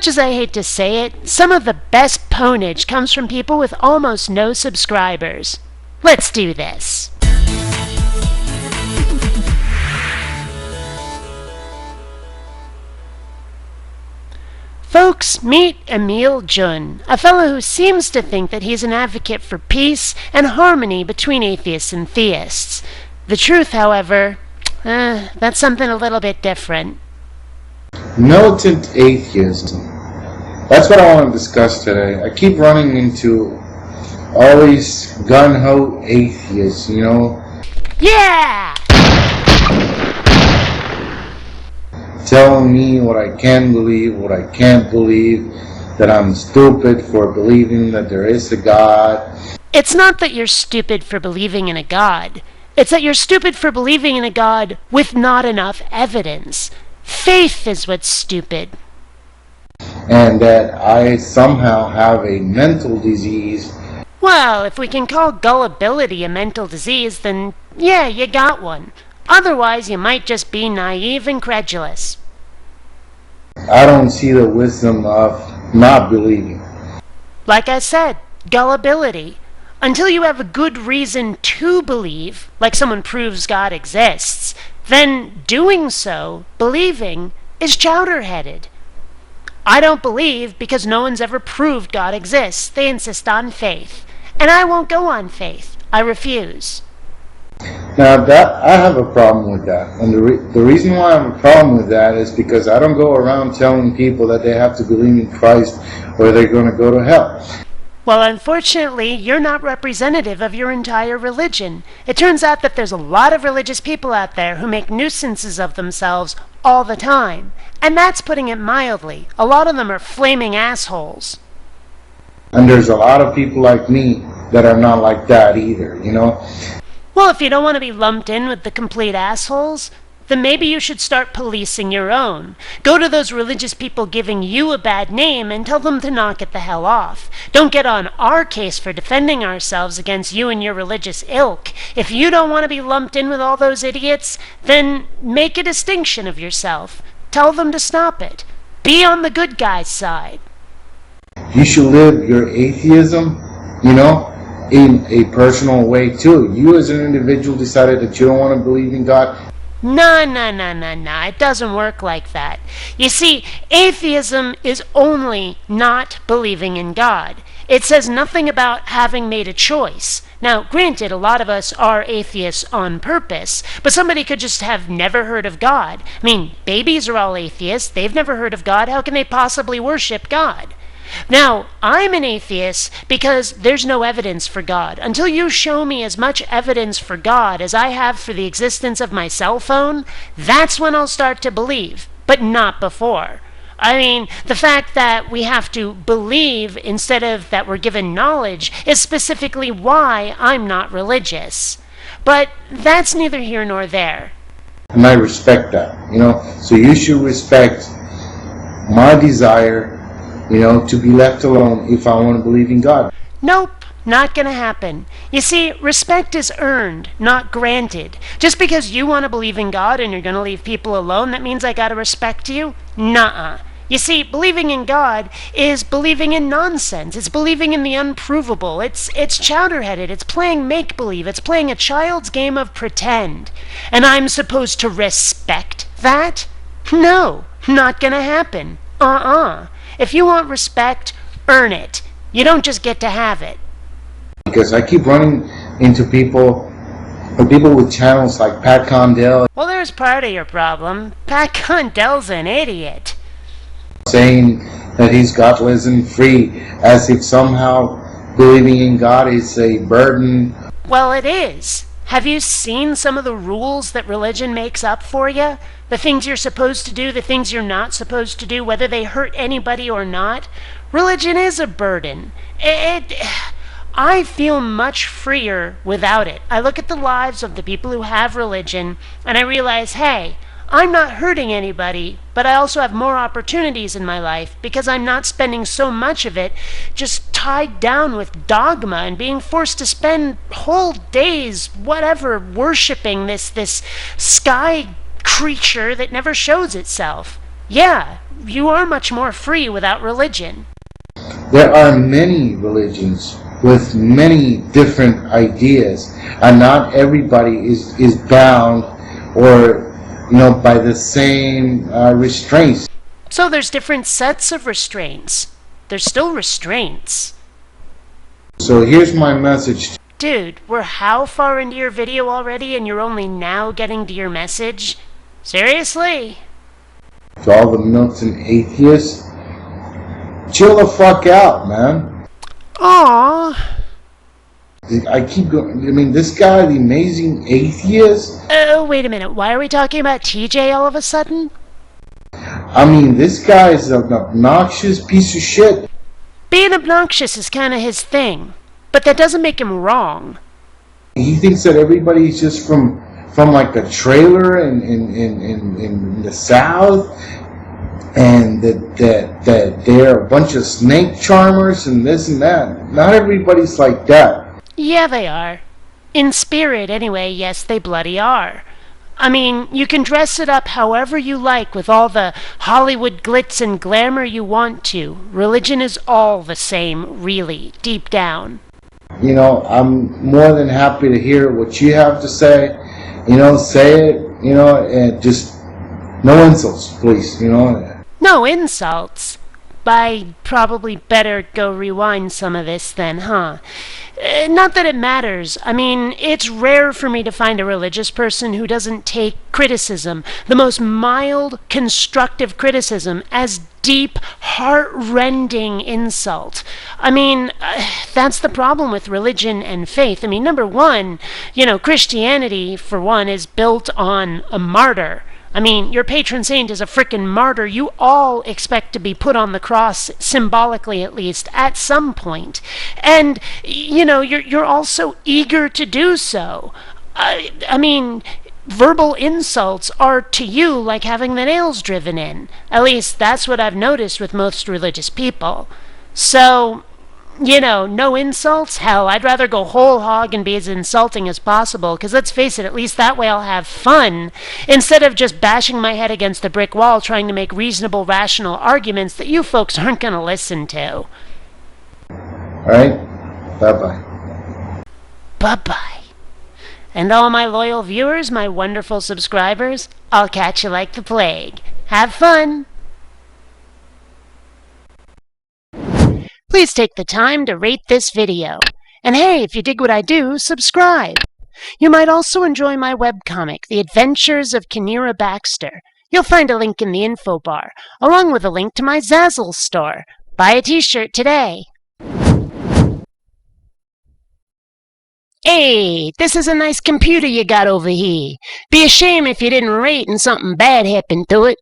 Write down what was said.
much as I hate to say it, some of the best ponage comes from people with almost no subscribers. Let's do this. Folks, meet Emil Jun, a fellow who seems to think that he's an advocate for peace and harmony between atheists and theists. The truth, however, that's something a little bit different. Militant atheism. That's what I want to discuss today. I keep running into all these gun-ho atheists, you know. Yeah! Telling me what I can believe, what I can't believe, that I'm stupid for believing that there is a God. It's not that you're stupid for believing in a God. It's that you're stupid for believing in a God with not enough evidence. Faith is what's stupid. And that I somehow have a mental disease. Well, if we can call gullibility a mental disease, then yeah, you got one. Otherwise, you might just be naive and credulous. I don't see the wisdom of not believing. Like I said, gullibility. Until you have a good reason to believe, like someone proves God exists, then doing so, believing, is chowderheaded. I don't believe because no one's ever proved God exists. They insist on faith. And I won't go on faith. I refuse. Now that I have a problem with that, and the reason why I have a problem with that is because I don't go around telling people that they have to believe in Christ or they're going to go to hell. Well, unfortunately, you're not representative of your entire religion. It turns out that there's a lot of religious people out there who make nuisances of themselves all the time. And that's putting it mildly. A lot of them are flaming assholes. And there's a lot of people like me that are not like that either, you know? Well, if you don't want to be lumped in with the complete assholes, then maybe you should start policing your own. Go to those religious people giving you a bad name and tell them to knock it the hell off. Don't get on our case for defending ourselves against you and your religious ilk. If you don't want to be lumped in with all those idiots, then make a distinction of yourself. Tell them to stop it. Be on the good guy's side. You should live your atheism, you know, in a personal way too. You as an individual decided that you don't want to believe in God. No. It doesn't work like that. You see, atheism is only not believing in God. It says nothing about having made a choice. Now, granted, a lot of us are atheists on purpose, but somebody could just have never heard of God. I mean, babies are all atheists. They've never heard of God. How can they possibly worship God? Now, I'm an atheist because there's no evidence for God. Until you show me as much evidence for God as I have for the existence of my cell phone, that's when I'll start to believe, but not before. I mean, the fact that we have to believe instead of that we're given knowledge is specifically why I'm not religious. But that's neither here nor there. And I respect that, you know. So you should respect my desire, you know, to be left alone if I want to believe in God. Nope, not gonna happen. You see, respect is earned, not granted. Just because you want to believe in God and you're gonna leave people alone, that means I gotta respect you? Nuh-uh. You see, believing in God is believing in nonsense. It's believing in the unprovable. It's chowderheaded. It's playing make-believe. It's playing a child's game of pretend. And I'm supposed to respect that? No, not gonna happen. If you want respect, earn it. You don't just get to have it. Because I keep running into people with channels like Pat Condell. Well, there's part of your problem. Pat Condell's an idiot. Saying that he's godless and free, as if somehow believing in God is a burden. Well, it is. Have you seen some of the rules that religion makes up for you? The things you're supposed to do, the things you're not supposed to do, whether they hurt anybody or not? Religion is a burden. I feel much freer without it. I look at the lives of the people who have religion, and I realize, hey, I'm not hurting anybody, but I also have more opportunities in my life because I'm not spending so much of it just tied down with dogma and being forced to spend whole days, whatever, worshiping this sky creature that never shows itself. Yeah, you are much more free without religion. There are many religions with many different ideas, and not everybody is bound or by the same restraints. So there's different sets of restraints. There's still restraints. So here's my message. Dude, we're how far into your video already and you're only now getting to your message? Seriously? To all the militant atheists, chill the fuck out, man. Aww. I keep going. I mean, this guy, the amazing atheist. Oh, wait a minute. Why are we talking about TJ all of a sudden? I mean, this guy is an obnoxious piece of shit. Being obnoxious is kind of his thing, but that doesn't make him wrong. He thinks that everybody's just from like a trailer in the South, and that they're a bunch of snake charmers and this and that. Not everybody's like that. Yeah, they are. In spirit, anyway, yes, they bloody are. I mean, you can dress it up however you like with all the Hollywood glitz and glamour you want to. Religion is all the same, really, deep down. I'm more than happy to hear what you have to say. Say it, and just no insults, please, No insults. I probably better go rewind some of this then, huh? Not that it matters. I mean, it's rare for me to find a religious person who doesn't take criticism, the most mild, constructive criticism, as deep, heart-rending insult. I mean, that's the problem with religion and faith. I mean, number one, Christianity, for one, is built on a martyr. I mean, your patron saint is a frickin' martyr. You all expect to be put on the cross, symbolically at least, at some point. And, you're also eager to do so. I mean, verbal insults are to you like having the nails driven in. At least that's what I've noticed with most religious people. So, no insults? Hell, I'd rather go whole hog and be as insulting as possible, because let's face it, at least that way I'll have fun, instead of just bashing my head against the brick wall trying to make reasonable, rational arguments that you folks aren't going to listen to. Alright? Bye-bye. Bye-bye. And all my loyal viewers, my wonderful subscribers, I'll catch you like the plague. Have fun! Please take the time to rate this video. And hey, if you dig what I do, subscribe. You might also enjoy my webcomic, The Adventures of Kinneara Baxter. You'll find a link in the info bar, along with a link to my Zazzle store. Buy a t-shirt today. Hey, this is a nice computer you got over here. Be a shame if you didn't rate and something bad happened to it.